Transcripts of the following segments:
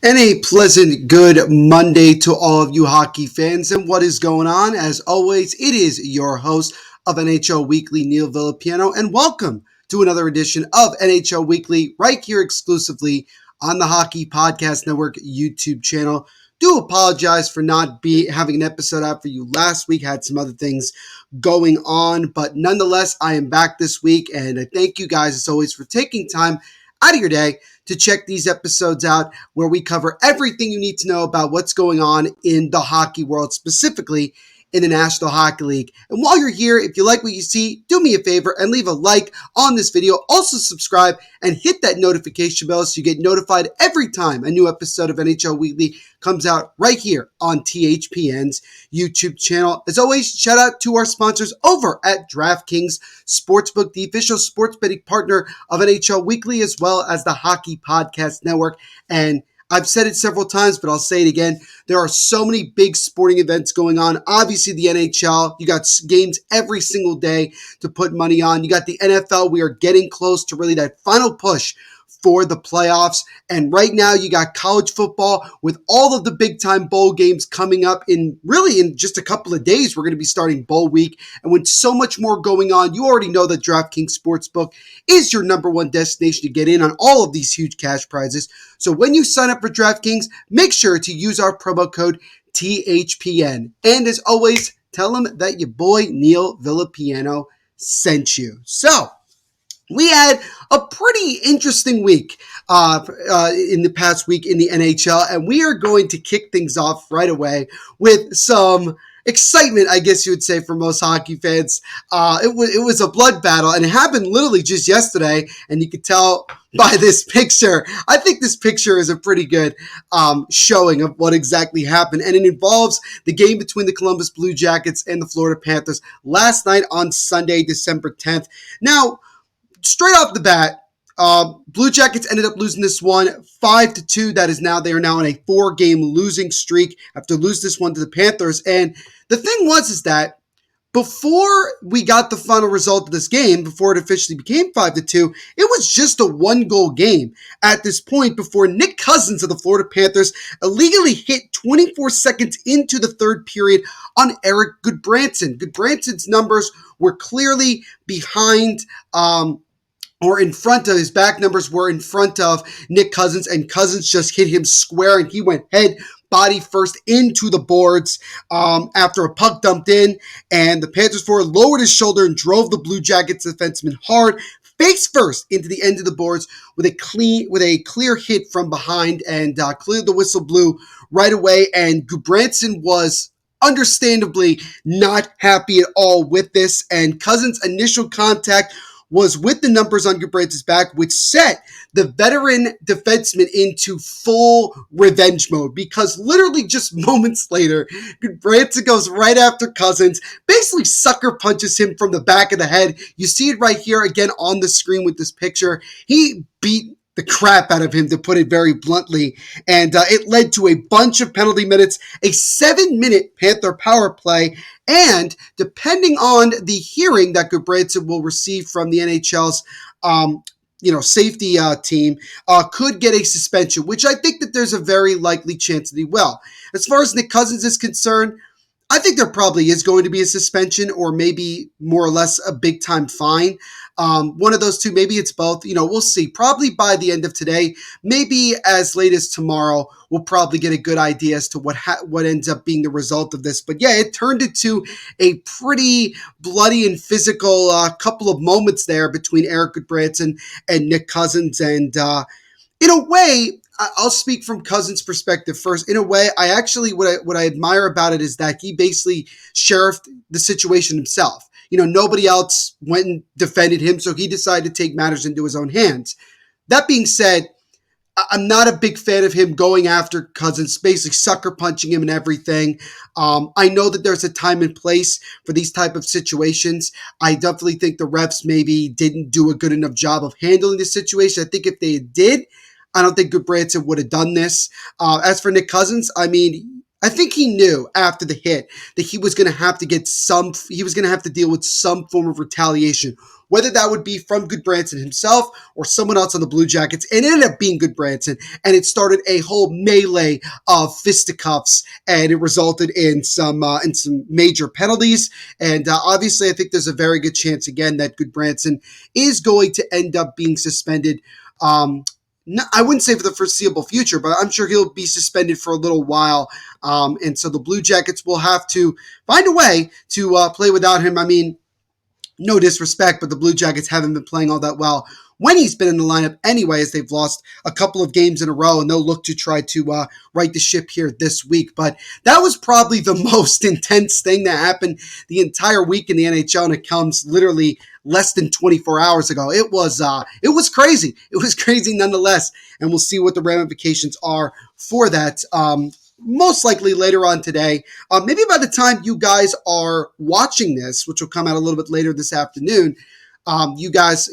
And a pleasant good Monday to all of you hockey fans. And what is going on? As always, it is your host of NHL Weekly, Neil Villapiano, and welcome to another edition of NHL Weekly right here exclusively on the Hockey Podcast Network YouTube channel. Do apologize for not having an episode out for you last week. Had some other things going on, but nonetheless, I am back this week, and I thank you guys as always for taking time out of your day to check these episodes out where we cover everything you need to know about what's going on in the hockey world, specifically in the National Hockey League. And while you're here, if you like what you see, do me a favor and leave a like on this video. Also subscribe and hit that notification bell so you get notified every time a new episode of NHL Weekly comes out right here on THPN's YouTube channel. As always, shout out to our sponsors over at DraftKings Sportsbook, the official sports betting partner of NHL Weekly, as well as the Hockey Podcast Network. And I've said it several times, but I'll say it again. There are so many big sporting events going on. Obviously, the NHL, you got games every single day to put money on. You got the NFL. We are getting close to really that final push for the playoffs. And right now, you got college football with all of the big-time bowl games coming up in just a couple of days. We're going to be starting bowl week. And with so much more going on, you already know that DraftKings Sportsbook is your number one destination to get in on all of these huge cash prizes. So when you sign up for DraftKings, make sure to use our promo code THPN. And as always, tell them that your boy Neil Villapiano sent you. So we had a pretty interesting week in the past week in the NHL, and we are going to kick things off right away with some excitement, I guess you would say, for most hockey fans. It was a blood battle, and it happened literally just yesterday, and you could tell by this picture. I think this picture is a pretty good showing of what exactly happened, and it involves the game between the Columbus Blue Jackets and the Florida Panthers last night on Sunday, December 10th. Now, straight off the bat, Blue Jackets ended up losing this one 5-2. They are now in a 4-game losing streak after losing this one to the Panthers. And the thing is that before we got the final result of this game, before it officially became 5-2, it was just a 1-goal game at this point before Nick Cousins of the Florida Panthers illegally hit 24 seconds into the third period on Eric Gudbranson. Gudbranson's numbers were clearly behind or in front of, his back numbers were in front of Nick Cousins, and Cousins just hit him square, and he went body first into the boards after a puck dumped in, and the Panthers forward lowered his shoulder and drove the Blue Jackets defenseman hard, face first into the end of the boards with a clear hit from behind, and cleared the whistle blew right away, and Gudbranson was understandably not happy at all with this, and Cousins' initial contact was with the numbers on Gudbranson's back, which set the veteran defenseman into full revenge mode, because literally just moments later, Gudbranson goes right after Cousins, basically sucker punches him from the back of the head. You see it right here again on the screen with this picture. He beat the crap out of him, to put it very bluntly, and it led to a bunch of penalty minutes, a 7-minute Panther power play, and depending on the hearing that Gudbranson will receive from the NHL's safety team, could get a suspension, which I think that there's a very likely chance that he will. As far as Nick Cousins is concerned, I think there probably is going to be a suspension, or maybe more or less a big-time fine. One of those two, maybe it's both. We'll see. Probably by the end of today, maybe as late as tomorrow, we'll probably get a good idea as to what ends up being the result of this. But yeah, it turned into a pretty bloody and physical couple of moments there between Eric Gudbranson and Nick Cousins. And in a way, I'll speak from Cousins' perspective first. In a way, I actually, what I admire about it is that he basically sheriffed the situation himself. Nobody else went and defended him, so he decided to take matters into his own hands. That being said, I'm not a big fan of him going after Cousins, basically sucker punching him and everything. I know that there's a time and place for these type of situations. I definitely think the refs maybe didn't do a good enough job of handling the situation. I think if they did, I don't think Gudbranson would have done this. As for Nick Cousins, I I think he knew after the hit that he was going to have to he was going to have to deal with some form of retaliation, whether that would be from Gudbranson himself or someone else on the Blue Jackets. And it ended up being Gudbranson, and it started a whole melee of fisticuffs, and it resulted in some major penalties. And obviously, I think there's a very good chance again that Gudbranson is going to end up being suspended. No, I wouldn't say for the foreseeable future, but I'm sure he'll be suspended for a little while. And so the Blue Jackets will have to find a way to play without him. I mean, no disrespect, but the Blue Jackets haven't been playing all that well when he's been in the lineup anyway, as they've lost a couple of games in a row, and they'll look to try to right the ship here this week. But that was probably the most intense thing that happened the entire week in the NHL, and it comes literally less than 24 hours ago. It was crazy. It was crazy nonetheless, and we'll see what the ramifications are for that. Most likely later on today. Maybe by the time you guys are watching this, which will come out a little bit later this afternoon, you guys,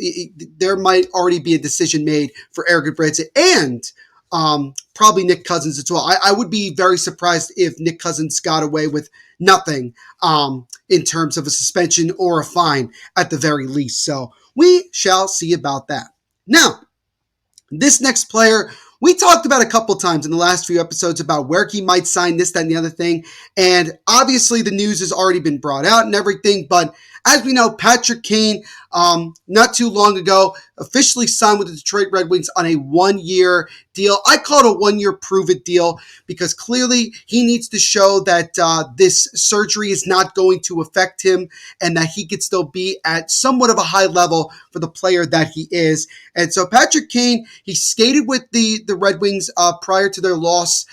there might already be a decision made for Eric Gudbranson and probably Nick Cousins as well. I would be very surprised if Nick Cousins got away with nothing in terms of a suspension or a fine at the very least. So we shall see about that. Now, this next player, we talked about a couple times in the last few episodes about where he might sign, this, that, and the other thing. And obviously the news has already been brought out and everything. But as we know, Patrick Kane, not too long ago, officially signed with the Detroit Red Wings on a 1-year deal. I call it a 1-year prove-it deal because clearly he needs to show that this surgery is not going to affect him and that he could still be at somewhat of a high level for the player that he is. And so Patrick Kane, he skated with the Red Wings prior to their loss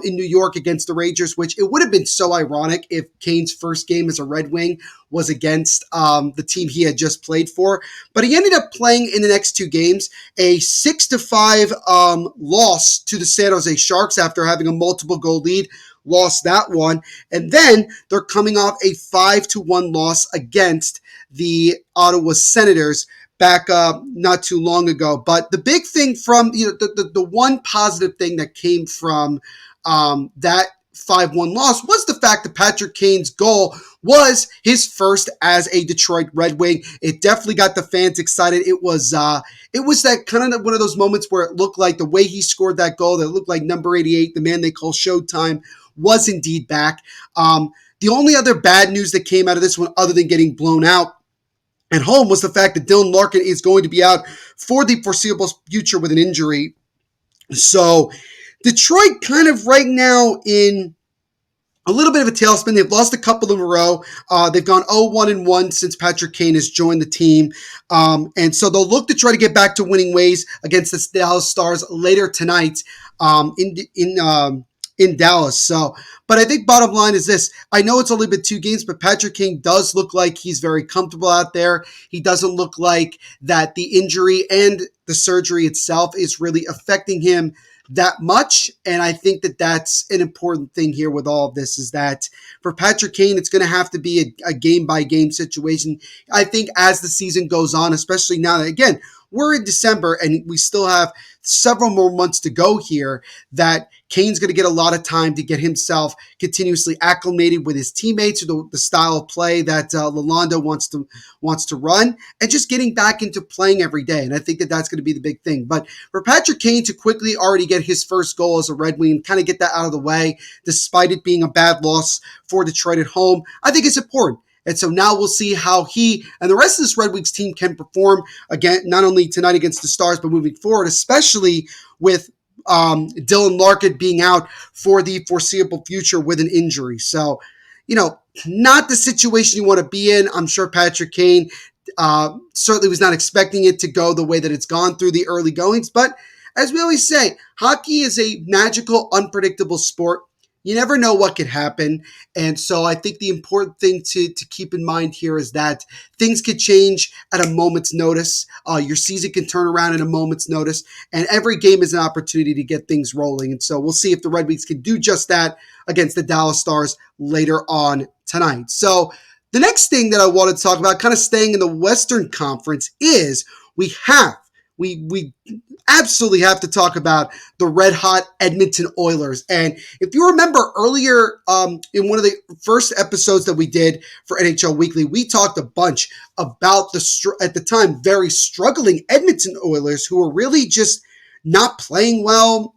in New York against the Rangers, which it would have been so ironic if Kane's first game as a Red Wing was against the team he had just played for. But he ended up playing in the next 2 games, a 6-5 loss to the San Jose Sharks after having a multiple goal lead, lost that one. And then they're coming off a 5-1 loss against the Ottawa Senators back not too long ago. But the big thing from, the one positive thing that came from that 5-1 loss was the fact that Patrick Kane's goal was his first as a Detroit Red Wing. It definitely got the fans excited. It was that kind of one of those moments where it looked like the way he scored that goal, that it looked like number 88, the man they call Showtime, was indeed back. The only other bad news that came out of this one, other than getting blown out at home, was the fact that Dylan Larkin is going to be out for the foreseeable future with an injury. So Detroit kind of right now in a little bit of a tailspin. They've lost a couple in a row. They've gone 0-1-1 since Patrick Kane has joined the team. And so they'll look to try to get back to winning ways against the Dallas Stars later tonight in Dallas. So, but I think bottom line is this. I know it's only been 2 games, but Patrick Kane does look like he's very comfortable out there. He doesn't look like that the injury and the surgery itself is really affecting him that much. And I think that that's an important thing here with all of this, is that for Patrick Kane, it's going to have to be a game-by-game situation. I think as the season goes on, especially now that, again, we're in December and we still have several more months to go here, that Kane's going to get a lot of time to get himself continuously acclimated with his teammates, the style of play that Lalonde wants to run, and just getting back into playing every day. And I think that that's going to be the big thing. But for Patrick Kane to quickly already get his first goal as a Red Wing and kind of get that out of the way, despite it being a bad loss for Detroit at home, I think it's important. And so now we'll see how he and the rest of this Red Wings team can perform again, not only tonight against the Stars, but moving forward, especially with Dylan Larkin being out for the foreseeable future with an injury. So, not the situation you want to be in. I'm sure Patrick Kane certainly was not expecting it to go the way that it's gone through the early goings. But as we always say, hockey is a magical, unpredictable sport. You never know what could happen. And so I think the important thing to keep in mind here is that things could change at a moment's notice. Your season can turn around in a moment's notice. And every game is an opportunity to get things rolling. And so we'll see if the Red Wings can do just that against the Dallas Stars later on tonight. So the next thing that I want to talk about, kind of staying in the Western Conference, is we have we absolutely have to talk about the red hot Edmonton Oilers. And if you remember earlier in one of the first episodes that we did for NHL Weekly, we talked a bunch about at the time, very struggling Edmonton Oilers who were really just not playing well.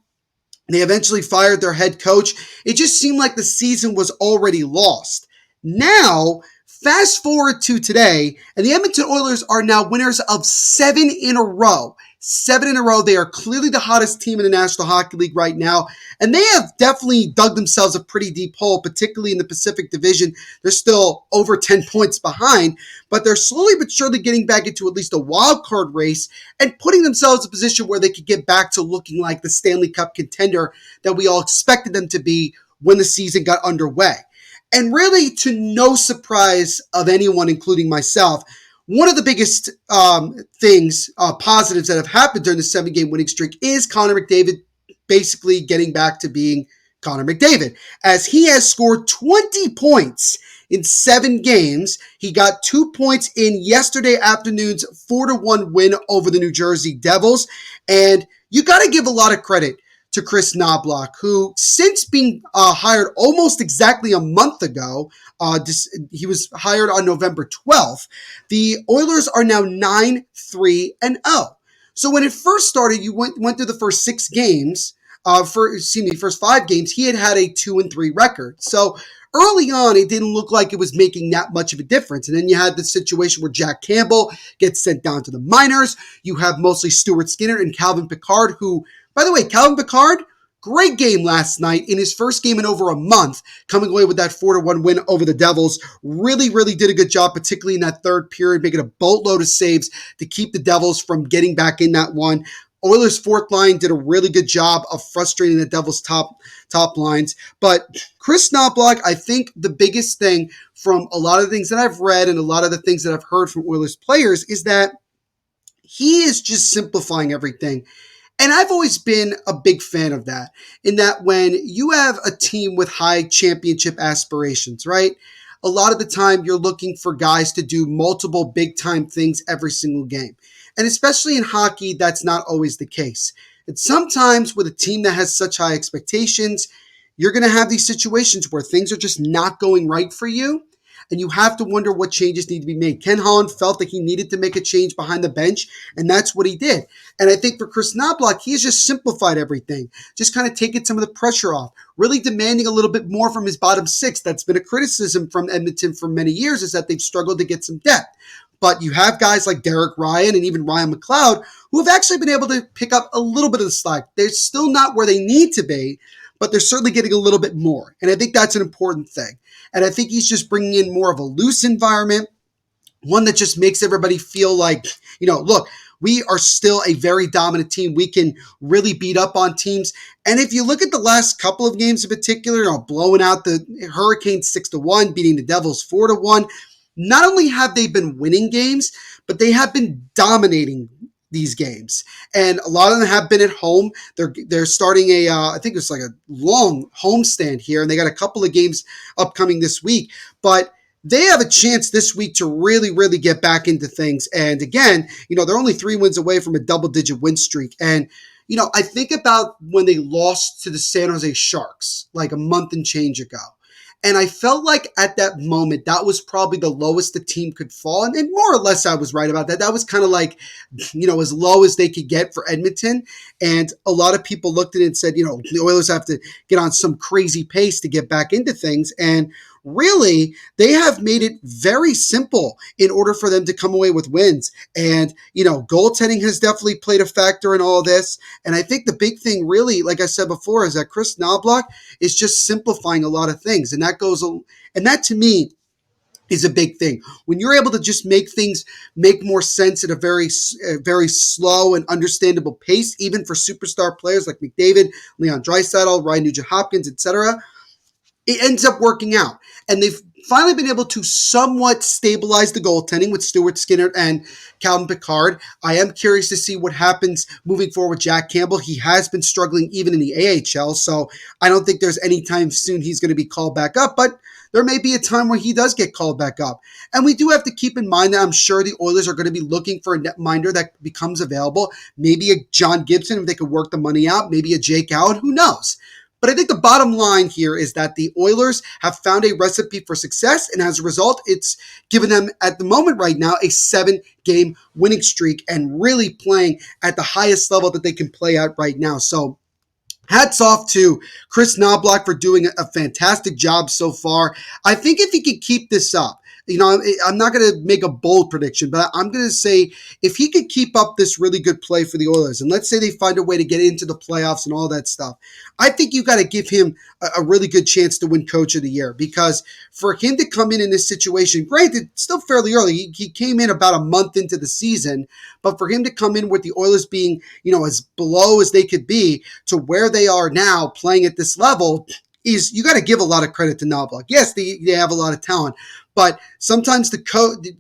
They eventually fired their head coach. It just seemed like the season was already lost. Now, fast forward to today, and the Edmonton Oilers are now winners of 7 in a row. 7 in a row. They are clearly the hottest team in the National Hockey League right now, and they have definitely dug themselves a pretty deep hole, particularly in the Pacific Division. They're still over 10 points behind, but they're slowly but surely getting back into at least a wild card race and putting themselves in a position where they could get back to looking like the Stanley Cup contender that we all expected them to be when the season got underway. And really, to no surprise of anyone, including myself, one of the biggest positives that have happened during the 7-game winning streak is Connor McDavid basically getting back to being Connor McDavid, as he has scored 20 points in 7 games. He got 2 points in yesterday afternoon's 4-1 win over the New Jersey Devils. And you got to give a lot of credit to Chris Knoblauch, who since being hired almost exactly a month ago, he was hired on November 12th, the Oilers are now 9-3-0. So when it first started, you went through the first 6 games, first 5 games, he had a 2-3 record. So early on, it didn't look like it was making that much of a difference. And then you had the situation where Jack Campbell gets sent down to the minors. You have mostly Stuart Skinner and Calvin Pickard, who, by the way, Calvin Pickard, great game last night in his first game in over a month, coming away with that 4-1 win over the Devils. Really, really did a good job, particularly in that third period, making a boatload of saves to keep the Devils from getting back in that one. Oilers' fourth line did a really good job of frustrating the Devils' top lines. But Chris Knoblauch, I think the biggest thing from a lot of the things that I've read and a lot of the things that I've heard from Oilers players is that he is just simplifying everything. And I've always been a big fan of that, in that when you have a team with high championship aspirations, right? A lot of the time you're looking for guys to do multiple big-time things every single game. And especially in hockey, that's not always the case. And sometimes with a team that has such high expectations, you're going to have these situations where things are just not going right for you, and you have to wonder what changes need to be made. Ken Holland felt that he needed to make a change behind the bench, and that's what he did. And I think for Chris Knoblauch, he has just simplified everything, just kind of taken some of the pressure off, really demanding a little bit more from his bottom 6. That's been a criticism from Edmonton for many years, is that they've struggled to get some depth. But you have guys like Derek Ryan and even Ryan McLeod who have actually been able to pick up a little bit of the slack. They're still not where they need to be, but they're certainly getting a little bit more. And I think that's an important thing. And I think he's just bringing in more of a loose environment, one that just makes everybody feel like, look, we are still a very dominant team. We can really beat up on teams. And if you look at the last couple of games in particular, blowing out the Hurricanes 6-1, beating the Devils 4-1, not only have they been winning games, but they have been dominating these games. And a lot of them have been at home. They're starting I think it's like a long homestand here, and they got a couple of games upcoming this week. But they have a chance this week to really, really get back into things. And again, they're only 3 wins away from a double-digit win streak. And, I think about when they lost to the San Jose Sharks like a month and change ago. And I felt like at that moment, that was probably the lowest the team could fall. And more or less, I was right about that. That was kind of like, as low as they could get for Edmonton. And a lot of people looked at it and said, the Oilers have to get on some crazy pace to get back into things. And really, they have made it very simple in order for them to come away with wins. And, goaltending has definitely played a factor in all this. And I think the big thing really, like I said before, is that Chris Knoblauch is just simplifying a lot of things. And that to me is a big thing. When you're able to just make things make more sense at a very slow and understandable pace, even for superstar players like McDavid, Leon Draisaitl, Ryan Nugent-Hopkins, etc., it ends up working out. And they've finally been able to somewhat stabilize the goaltending with Stuart Skinner and Calvin Pickard. I am curious to see what happens moving forward with Jack Campbell. He has been struggling even in the AHL, so I don't think there's any time soon he's going to be called back up, but there may be a time where he does get called back up. And we do have to keep in mind that I'm sure the Oilers are going to be looking for a netminder that becomes available. Maybe a John Gibson if they could work the money out, maybe a Jake Allen, who knows? But I think the bottom line here is that the Oilers have found a recipe for success, and as a result, it's given them, at the moment right now, a 7-game winning streak and really playing at the highest level that they can play at right now. So hats off to Chris Knobloch for doing a fantastic job so far. I think if he could keep this up, I'm not going to make a bold prediction, but I'm going to say if he could keep up this really good play for the Oilers, and let's say they find a way to get into the playoffs and all that stuff, I think you got to give him a really good chance to win Coach of the Year, because for him to come in this situation, granted, still fairly early, he came in about a month into the season, but for him to come in with the Oilers being, as below as they could be to where they are now playing at this level, is you got to give a lot of credit to Knobloch. Yes, they have a lot of talent, but sometimes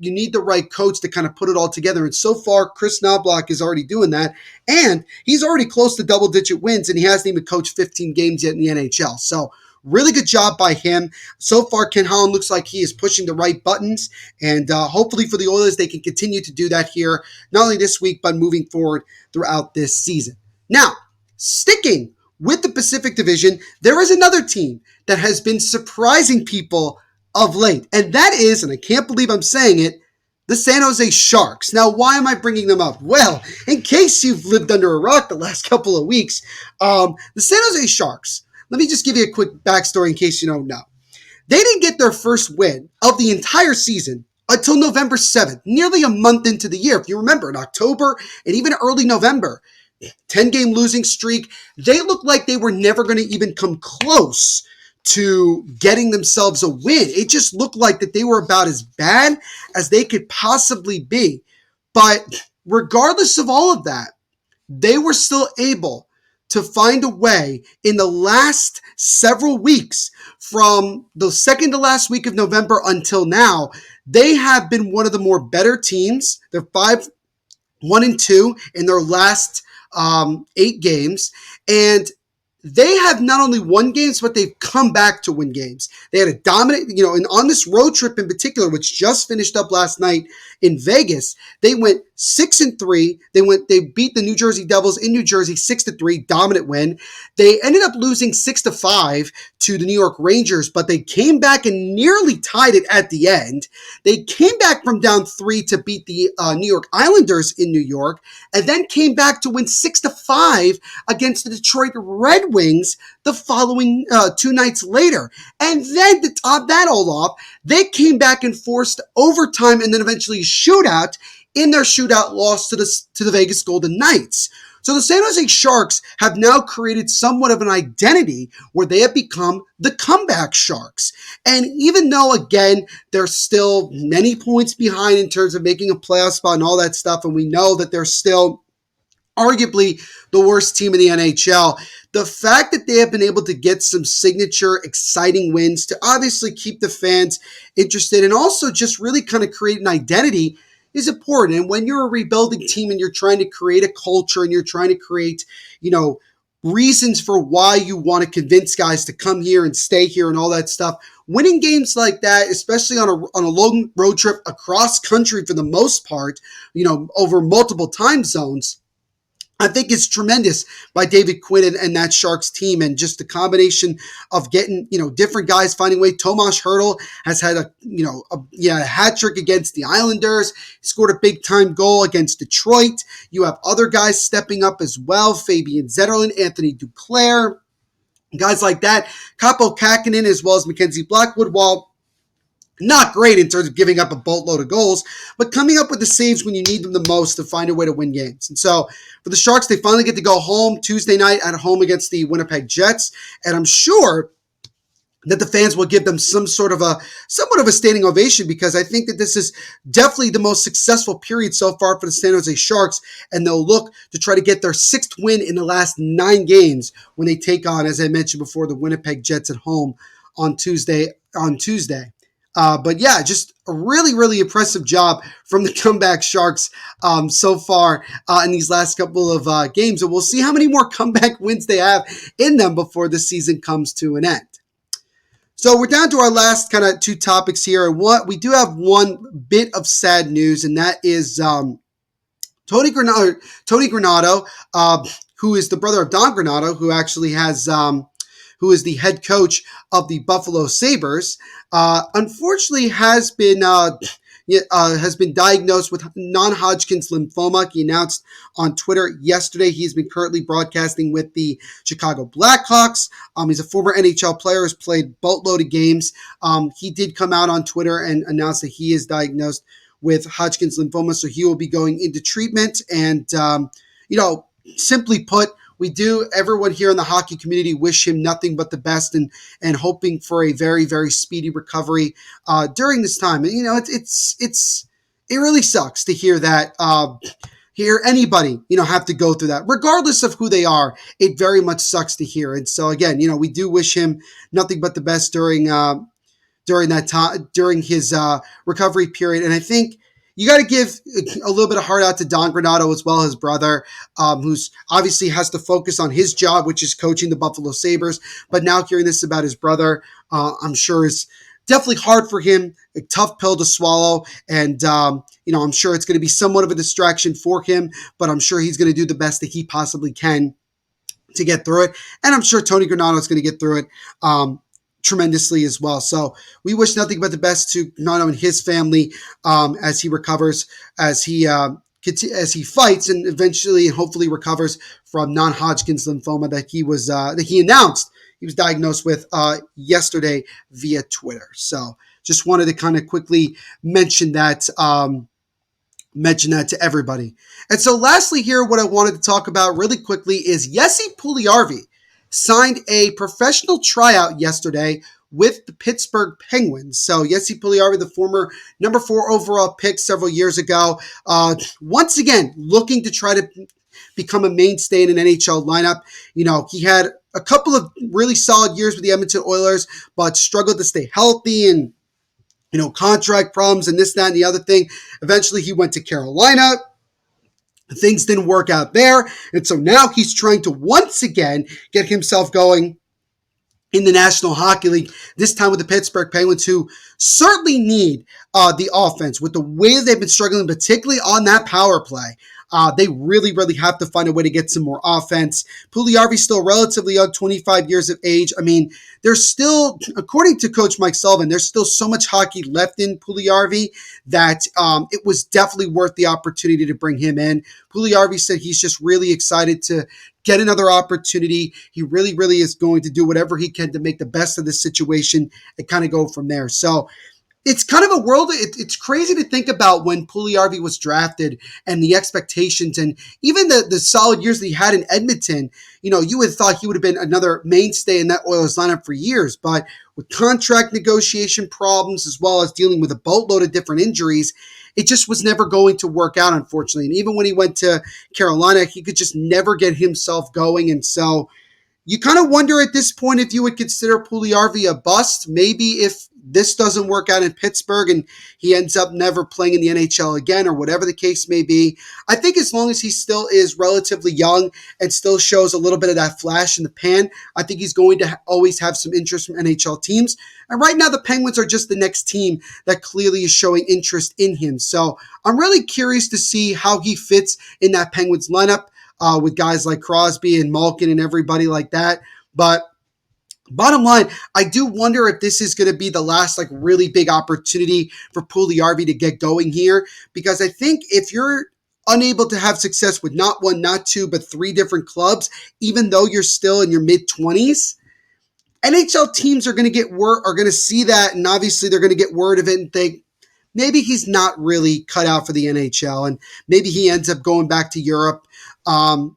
you need the right coach to kind of put it all together. And so far, Chris Knobloch is already doing that, and he's already close to double-digit wins, and he hasn't even coached 15 games yet in the NHL. So really good job by him. So far, Ken Holland looks like he is pushing the right buttons, and hopefully for the Oilers, they can continue to do that here, not only this week, but moving forward throughout this season. Now, sticking with the Pacific Division, there is another team that has been surprising people of late, and that is, and I can't believe I'm saying it, the San Jose Sharks. Now, why am I bringing them up? Well, in case you've lived under a rock the last couple of weeks, the San Jose Sharks, let me just give you a quick backstory in case you don't know. They didn't get their first win of the entire season until November 7th, nearly a month into the year. If you remember, in October and even early November, 10-game losing streak. They looked like they were never going to even come close to getting themselves a win. It just looked like that they were about as bad as they could possibly be. But regardless of all of that, they were still able to find a way in the last several weeks, from the second to last week of November until now. They have been one of the more better teams. They're 5-1-2 in their last 8 games, and they have not only won games, but they've come back to win games. They had a dominant, and on this road trip in particular, which just finished up last night in Vegas, they went 6-3. They beat the New Jersey Devils in New Jersey 6-3, dominant win. They ended up losing 6-5 to the New York Rangers, but they came back and nearly tied it at the end. They came back from down 3 to beat the New York Islanders in New York, and then came back to win 6-5 against the Detroit Red Wings the following 2 nights later. And then to top that all off, they came back and forced overtime and then eventually a shootout in their shootout loss to the Vegas Golden Knights. So the San Jose Sharks have now created somewhat of an identity where they have become the comeback Sharks. And even though, again, they're still many points behind in terms of making a playoff spot and all that stuff, and we know that they're still arguably the worst team in the NHL, the fact that they have been able to get some signature, exciting wins to obviously keep the fans interested and also just really kind of create an identity is important. And when you're a rebuilding team and you're trying to create a culture and you're trying to create, reasons for why you want to convince guys to come here and stay here and all that stuff, winning games like that, especially on a long road trip across country for the most part, over multiple time zones, I think it's tremendous by David Quinn and that Sharks team, and just the combination of getting, different guys finding a way. Tomas Hertl has had a hat trick against the Islanders. He scored a big time goal against Detroit. You have other guys stepping up as well. Fabian Zetterlund, Anthony Duclair, guys like that. Kaapo Kähkönen as well as Mackenzie Blackwood, while not great in terms of giving up a boatload of goals, but coming up with the saves when you need them the most to find a way to win games. And so for the Sharks, they finally get to go home Tuesday night at home against the Winnipeg Jets. And I'm sure that the fans will give them somewhat of a standing ovation, because I think that this is definitely the most successful period so far for the San Jose Sharks. And they'll look to try to get their 6th win in the last 9 games when they take on, as I mentioned before, the Winnipeg Jets at home on Tuesday. But yeah, just a really, really impressive job from the comeback Sharks so far in these last couple of games. And we'll see how many more comeback wins they have in them before the season comes to an end. So we're down to our last kind of two topics here. And what we do have one bit of sad news, and that is Tony Granado, who is the brother of Don Granado, who actually who is the head coach of the Buffalo Sabres, unfortunately has been diagnosed with non-Hodgkin's lymphoma. He announced on Twitter yesterday he's been currently broadcasting with the Chicago Blackhawks. He's a former NHL player, has played boatload of games. He did come out on Twitter and announce that he is diagnosed with Hodgkin's lymphoma, so he will be going into treatment. And, simply put, everyone here in the hockey community wish him nothing but the best and hoping for a very, very speedy recovery during this time. And, it really sucks to hear that, hear anybody, have to go through that, regardless of who they are. It very much sucks to hear. And so again, we do wish him nothing but the best during that time, during his recovery period. And I think you got to give a little bit of heart out to Don Granado as well, his brother, who's obviously has to focus on his job, which is coaching the Buffalo Sabres. But now hearing this about his brother, I'm sure is definitely hard for him, a tough pill to swallow. And, I'm sure it's going to be somewhat of a distraction for him, but I'm sure he's going to do the best that he possibly can to get through it. And I'm sure Tony Granado is going to get through it tremendously as well. So we wish nothing but the best to Granado and his family as he recovers, as he fights and eventually and hopefully recovers from non-Hodgkin's lymphoma that he announced he was diagnosed with yesterday via Twitter. So just wanted to kind of quickly mention that to everybody. And so lastly here, what I wanted to talk about really quickly is Jesse Puljujarvi signed a professional tryout yesterday with the Pittsburgh Penguins. So Jesse Puljujarvi, the former number 4 overall pick several years ago, once again looking to try to become a mainstay in an NHL lineup. He had a couple of really solid years with the Edmonton Oilers, but struggled to stay healthy and contract problems and this, that, and the other thing. Eventually he went to Carolina. Things didn't work out there. And so now he's trying to once again get himself going in the National Hockey League, this time with the Pittsburgh Penguins, who certainly need the offense with the way they've been struggling, particularly on that power play. They really, really have to find a way to get some more offense. Puljujarvi's still relatively young, 25 years of age. I mean, there's still, according to Coach Mike Sullivan, there's still so much hockey left in Puljujarvi that it was definitely worth the opportunity to bring him in. Puljujarvi said he's just really excited to get another opportunity. He really, really is going to do whatever he can to make the best of this situation and kind of go from there. So it's kind of a world. It's crazy to think about when Puljujarvi was drafted and the expectations and even the solid years that he had in Edmonton. You would have thought he would have been another mainstay in that Oilers lineup for years. But with contract negotiation problems as well as dealing with a boatload of different injuries, it just was never going to work out, unfortunately. And even when he went to Carolina, he could just never get himself going. And so you kind of wonder at this point if you would consider Puljujarvi a bust. Maybe if this doesn't work out in Pittsburgh and he ends up never playing in the NHL again or whatever the case may be. I think as long as he still is relatively young and still shows a little bit of that flash in the pan, I think he's going to always have some interest from NHL teams. And right now the Penguins are just the next team that clearly is showing interest in him. So I'm really curious to see how he fits in that Penguins lineup with guys like Crosby and Malkin and everybody like that. But bottom line, I do wonder if this is going to be the last really big opportunity for Puljujarvi to get going here, because I think if you're unable to have success with not one, not two, but 3 different clubs, even though you're still in your mid-20s, NHL teams are going to see that, and obviously they're going to get word of it and think, maybe he's not really cut out for the NHL, and maybe he ends up going back to Europe,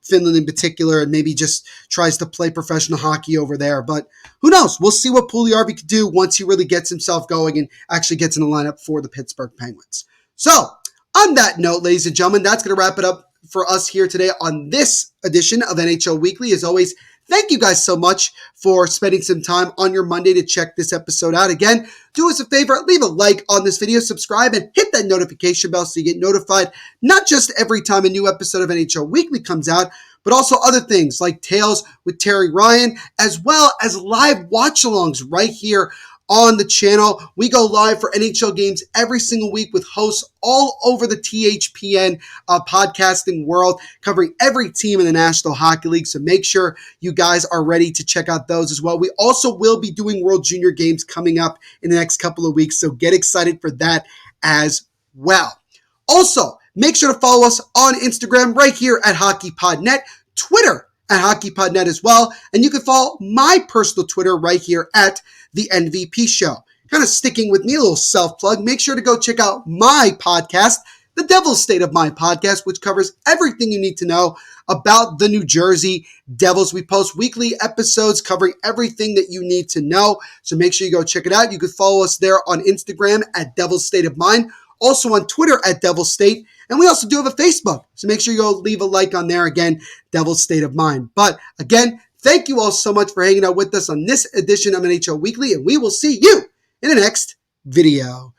Finland in particular, and maybe just tries to play professional hockey over there. But who knows? We'll see what Puljujarvi can do once he really gets himself going and actually gets in the lineup for the Pittsburgh Penguins. So, on that note, ladies and gentlemen, that's going to wrap it up for us here today on this edition of NHL Weekly. As always, thank you guys so much for spending some time on your Monday to check this episode out. Again, do us a favor, leave a like on this video, subscribe, and hit that notification bell so you get notified not just every time a new episode of NHL Weekly comes out, but also other things like Tales with Terry Ryan, as well as live watch-alongs right here on the channel. We go live for NHL games every single week with hosts all over the THPN podcasting world, covering every team in the National Hockey League. So make sure you guys are ready to check out those as well. We also will be doing World Junior games coming up in the next couple of weeks, so get excited for that as well. Also, make sure to follow us on Instagram right here at HockeyPodNet, Twitter at HockeyPodNet as well, and you can follow my personal Twitter right here at The NVP Show. Kind of sticking with me, a little self-plug, make sure to go check out my podcast, The Devil's State of My Podcast, which covers everything you need to know about the New Jersey Devils. We post weekly episodes covering everything that you need to know, so make sure you go check it out. You can follow us there on Instagram at Devil's State of Mind, also on Twitter at Devil's State, and we also do have a Facebook, so make sure you go leave a like on there. Again, Devil's State of Mind. But again, thank you all so much for hanging out with us on this edition of NHL Weekly, and we will see you in the next video.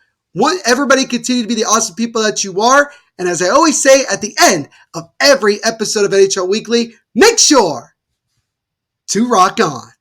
Everybody continue to be the awesome people that you are, and as I always say at the end of every episode of NHL Weekly, make sure to rock on.